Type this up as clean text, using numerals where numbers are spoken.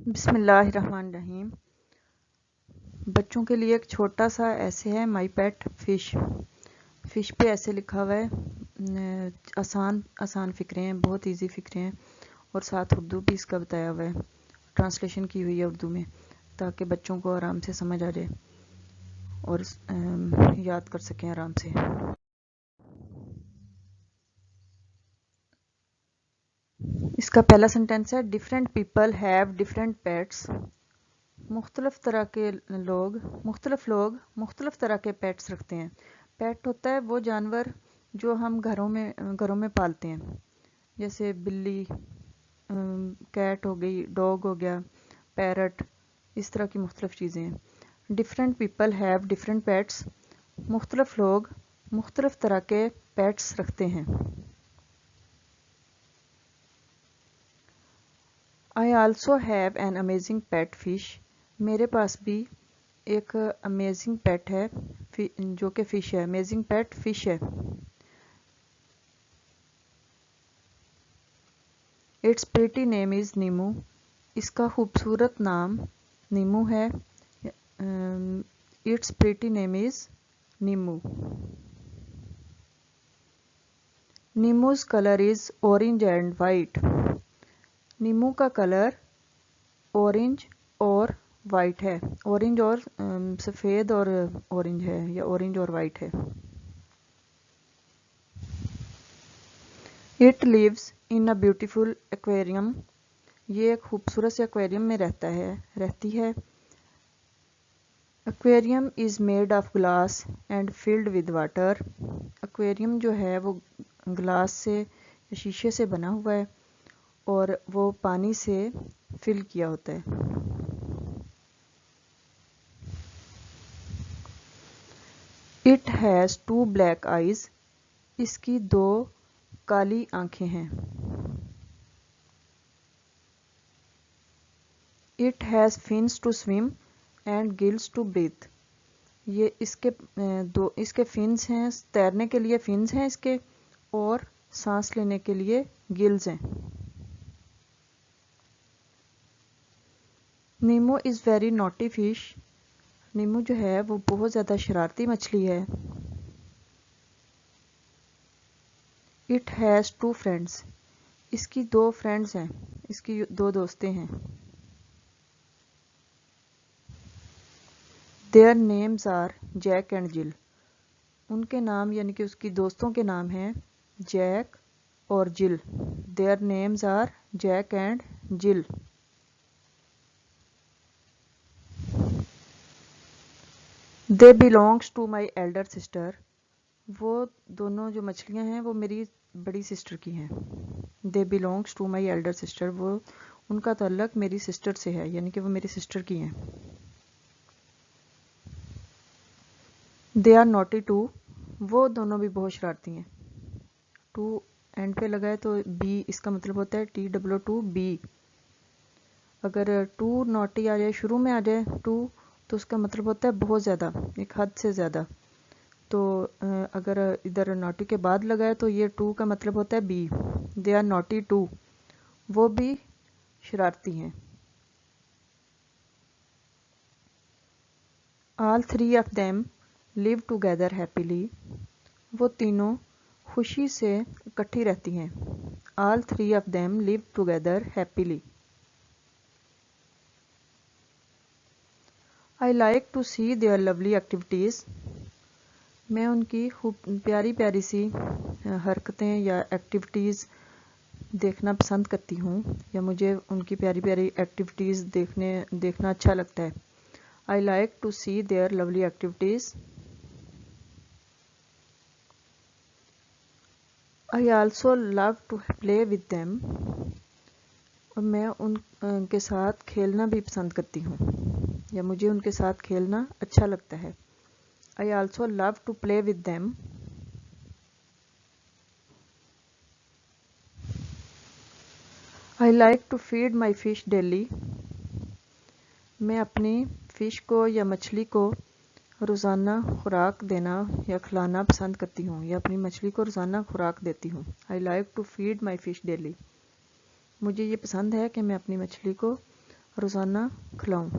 बिस्मिल्लाहिर्रहमानिर्रहीम। बच्चों के लिए एक छोटा सा ऐसे है माई पेट फिश। फिश पे ऐसे लिखा हुआ है, आसान आसान फ़िक्रे हैं, बहुत इजी फ़िक्रे हैं और साथ उर्दू भी इसका बताया हुआ है, ट्रांसलेशन की हुई है उर्दू में, ताकि बच्चों को आराम से समझ आ जाए और याद कर सकें आराम से। इसका पहला सेंटेंस है, different people have different pets. मुख्तलिफ तरह के लोग मुख्तलिफ तरह के पेट्स रखते हैं। पेट होता है वो जानवर जो हम घरों में पालते हैं, जैसे बिल्ली, कैट हो गई, डॉग हो गया, पैरट, इस तरह की मुख्तलिफ चीज़ें हैं। Different people have different pets. मुख्तलिफ लोग मुख्तलिफ तरह के पेट्स रखते हैं। I also have an amazing pet fish. मेरे पास भी एक अमेजिंग पेट है जो कि फिश है। अमेजिंग पेट फिश है। Its pretty name is Neemu. इसका खूबसूरत नाम नीमू है। Its pretty name is Neemu. Neemu's colour is orange and white. Neemu का कलर ऑरेंज और वाइट है। ऑरेंज और सफ़ेद और ऑरेंज है, या ऑरेंज और वाइट है। It lives in a beautiful aquarium. ये एक खूबसूरत से एक्वेरियम में रहती है। Aquarium is made of glass and filled with water. Aquarium जो है वो ग्लास से या शीशे से बना हुआ है और वो पानी से फिल किया होता है। It has 2 black eyes. इसकी 2 काली आंखें हैं। It has fins to swim and gills to breathe. ये इसके फिन्स हैं, तैरने के लिए फिन्स हैं इसके, और सांस लेने के लिए गिल्स हैं। Nemo is very naughty fish. Nemo जो है वो बहुत ज़्यादा शरारती मछली है। It has 2 friends. इसकी 2 फ्रेंड्स हैं, इसकी 2 दोस्तें हैं। Their names are Jack and Jill. उनके नाम यानी कि उसकी दोस्तों के नाम हैं जैक और Jill. Their names are Jack and Jill. They belongs to my elder sister. वो दोनों जो मछलियां हैं वो मेरी बड़ी सिस्टर की हैं। They belongs to my elder sister, वो उनका ताल्लुक मेरी सिस्टर से है, यानी कि वो मेरी सिस्टर की हैं। They are naughty too. वो दोनों भी बहुत शरारती हैं। टू एंड पे लगाए तो बी, इसका मतलब होता है TWO बी। अगर टू नॉटी आ जाए, शुरू में आ जाए टू, तो उसका मतलब होता है बहुत ज़्यादा, एक हद से ज़्यादा। तो अगर इधर नॉटी के बाद लगाए तो ये टू का मतलब होता है बी। They are naughty too. वो भी शरारती हैं। All 3 of them live together happily. वो तीनों खुशी से इकट्ठी रहती हैं। All 3 of them live together happily. I like to see their lovely activities. मैं उनकी खूब प्यारी प्यारी सी हरकतें या एक्टिविटीज़ देखना पसंद करती हूँ, या मुझे उनकी प्यारी प्यारी एक्टिविटीज़ देखना अच्छा लगता है। I like to see their lovely activities. I also love to play with them. और मैं उनके साथ खेलना भी पसंद करती हूँ, या मुझे उनके साथ खेलना अच्छा लगता है। I also love to play with them. I like to feed my fish daily. मैं अपनी फ़िश को या मछली को रोज़ाना खुराक देना या खिलाना पसंद करती हूँ, या अपनी मछली को रोज़ाना खुराक देती हूँ। I like to feed my fish daily. मुझे ये पसंद है कि मैं अपनी मछली को रोज़ाना खिलाऊं।